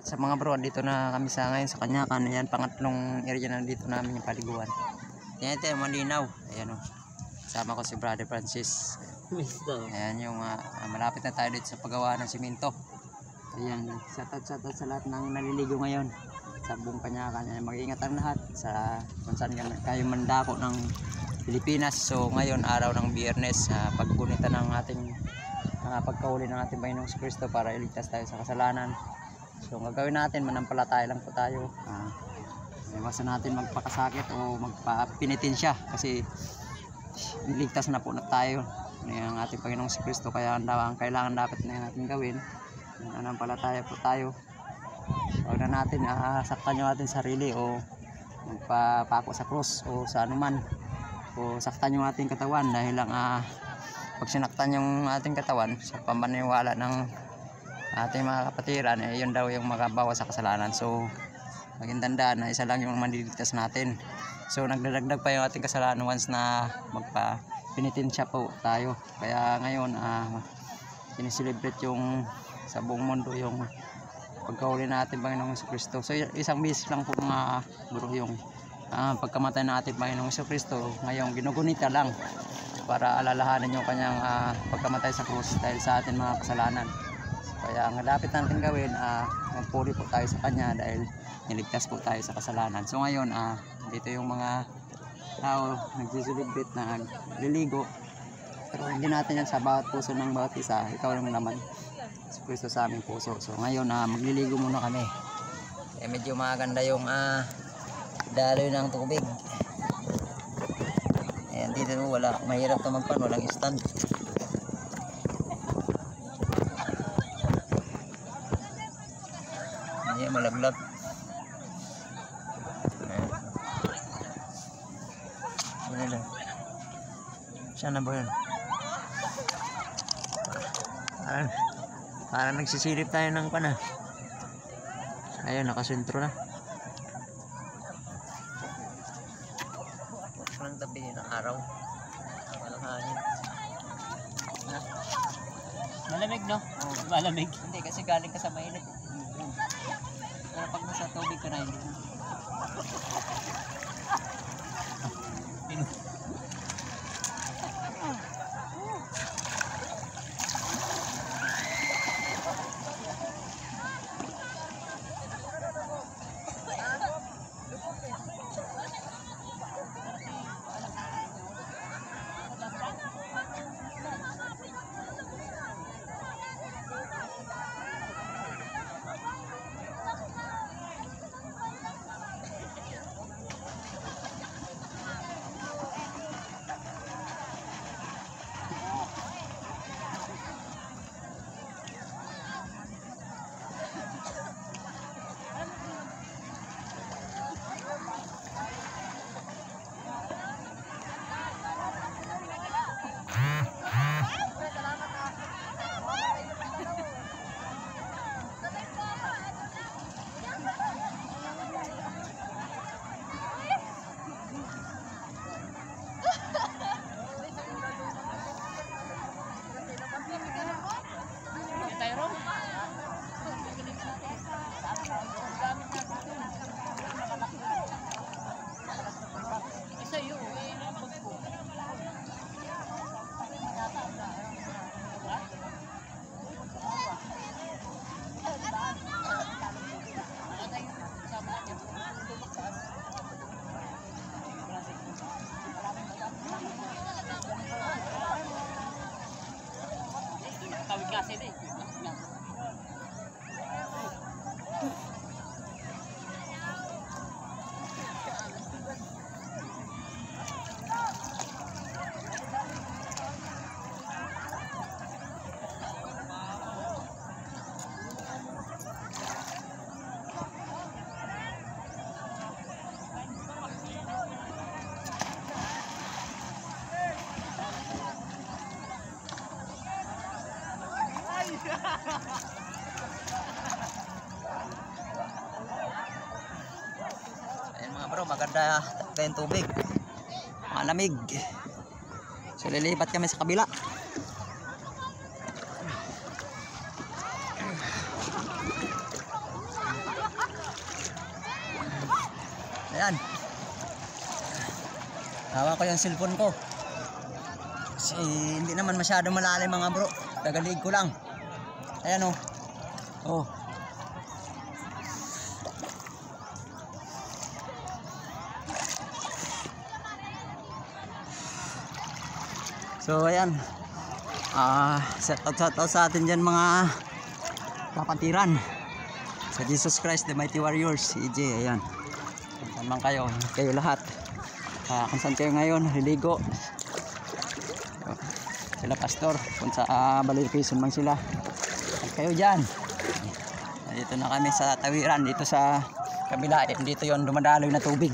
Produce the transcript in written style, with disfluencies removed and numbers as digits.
sa mga bro, dito na kami sa ngayon sa Kanyakan. Ayan, pangatlong area na dito namin yung paliguan. Ayan, ito yung malinaw. Ayan o. Kasama ko si Brother Francis. Ayan yung malapit na tayo dito sa paggawa ng simento. Ayan, shoutout sa lahat ng naliligo ngayon sa buong Kanyakan. Ayan, mag-iingat ang lahat sa kung saan kayo mandako ng Pilipinas. So ngayon, araw ng Biyernes, paggunita ng ating pagkauli ng ating Panginoong Kristo para iligtas tayo sa kasalanan. So ang gagawin natin, manampalataya lang po tayo. Iwasan natin magpakasakit o magpapinitin siya kasi iligtas na po na tayo ng ating Panginoong Kristo. Kaya ang kailangan dapat na natin gawin, manampalataya po tayo. Huwag na natin saktan yung ating sarili o magpapako sa krus o sa anuman o saktan yung ating katawan dahil lang pag sinaktan yung ating katawan sa pamaniwala ng ating mga kapatiran, yun daw yung magabawa sa kasalanan. So maging tandaan na isa lang yung maliligtas natin. So nagdadagdag pa yung ating kasalanan once na magpapinitin siya po tayo. Kaya ngayon sineselebrate yung sa buong mundo yung pagkauli natin Panginoong Kristo. So isang beses lang po mga bro yung pagkamatay ng ating Panginoong Kristo. Ngayon ginugunita lang para alalahanin yung kanyang pagkamatay sa krus dahil sa ating mga kasalanan. Kaya ang dapat natin gawin, magpuri po tayo sa kanya dahil niligtas po tayo sa kasalanan. So ngayon dito yung mga tao nagsiselebrate na nagliligo, pero hindi natin yan sa bawat puso ng bawat isa. Ikaw lang naman Kristo sa aming puso. So ngayon magliligo muna kami. Medyo maganda yung daloy ng tubig. Ayan, dito wala, mahirap to magpan, walang stand. Ayan, malaglag. Ayan lang. Saan na ba yun? Parang nagsisilip tayo ng pana. Ayun, nakasentro na. Walang tabi ng araw. Walang hangin. Malamig, no? Oh, malamig. Hindi, kasi galing ka sa mainit. Pero pag nasa tubig ka na, hindi. Tawid kasi din. Ayan mga bro, maganda yung tubig, malamig. So lilipat kami sa kabila. Ayan. Hawak ko yung cellphone ko. Kasi hindi naman masyado malalim mga bro. Tagalig ko lang. Ayan oh. Oh. So ayan. Shout out sa atin dyan mga kapatiran. Sa Jesus Christ the Mighty Warriors, EJ, ayan. Kung saan kayo lahat. Kung saan kayo ngayon, liligo. Sila pastor, kung sa Balipison man sila. At kayo dyan. Dito na kami sa tawiran, dito sa kabila. Dito yon dumadaloy na tubig.